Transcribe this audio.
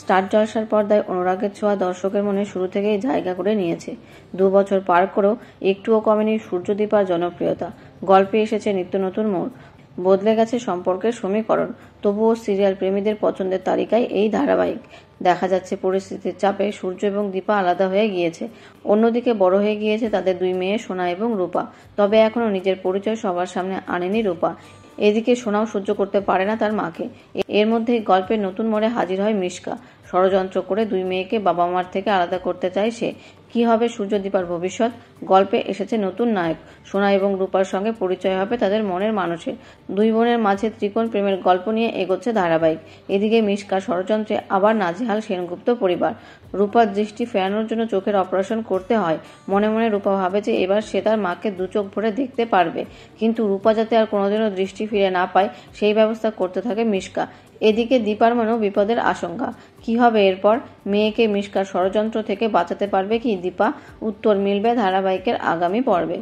Star জলসার পর্দায় অনুরাগের ছোঁয়া দর্শকের মনে শুরু থেকেই জায়গা করে নিয়েছে। 2 বছর পার করেও একটুও কমেনি সূর্যদীপার জনপ্রিয়তা। গল্পে এসেছে নিত্য নতুন মোড়, বদলে গেছে সম্পর্কের সমীকরণ। তবুও সিরিয়াল প্রেমীদের পছন্দের তালিকায় এই ধারাবাহিক। দেখা যাচ্ছে পরিস্থিতির চাপে সূর্য এবং দীপা আলাদা হয়ে গিয়েছে। অন্যদিকে বড় হয়ে গিয়েছে তাদের 2 মেয়ে সোনা এবং রূপা। তবে এখনও নিজের পরিচয় সবার সামনে আনেনি রূপা। এদিকে সোনাও সহ্য করতে পারে না তার মাকে। এর মধ্যেই গল্পের নতুন মোড়ে হাজির হয় মিশকা। ষড়যন্ত্র করে 2 মেয়েকে বাবা মার থেকে আলাদা করতে চায় সে। কি হবে সূর্যদীপার ভবিষ্যৎ? গল্পে এসেছে নতুন নায়ক। সোনা এবং রূপার সঙ্গে পরিচয় হবে তাদের মনের মানুষের। 2 বোনের মাঝে ত্রিকোণ প্রেমের গল্প নিয়ে এগোচ্ছে ধারাবাহিক। এদিকে মিশকার ষড়যন্ত্রে আবার নাজেহাল সেনগুপ্ত পরিবার। রূপার দৃষ্টি ফেরানোর জন্য চোখের অপারেশন করতে হয়। মনে মনে রূপা ভাবে যে এবার সে তার মাকে 2 চোখ ভরে দেখতে পারবে। কিন্তু রূপা যাতে আর কোনোদিনও দৃষ্টি ফিরে না পায় সেই ব্যবস্থা করতে থাকে মিশকা। এদিকে দীপার মনেও বিপদের আশঙ্কা। কি হবে এরপর? মেয়েকে মিশকার ষড়যন্ত্র থেকে বাঁচাতে পারবে কি দীপা? উত্তর মিলবে ধারাবাহিকের আগামী পর্বে।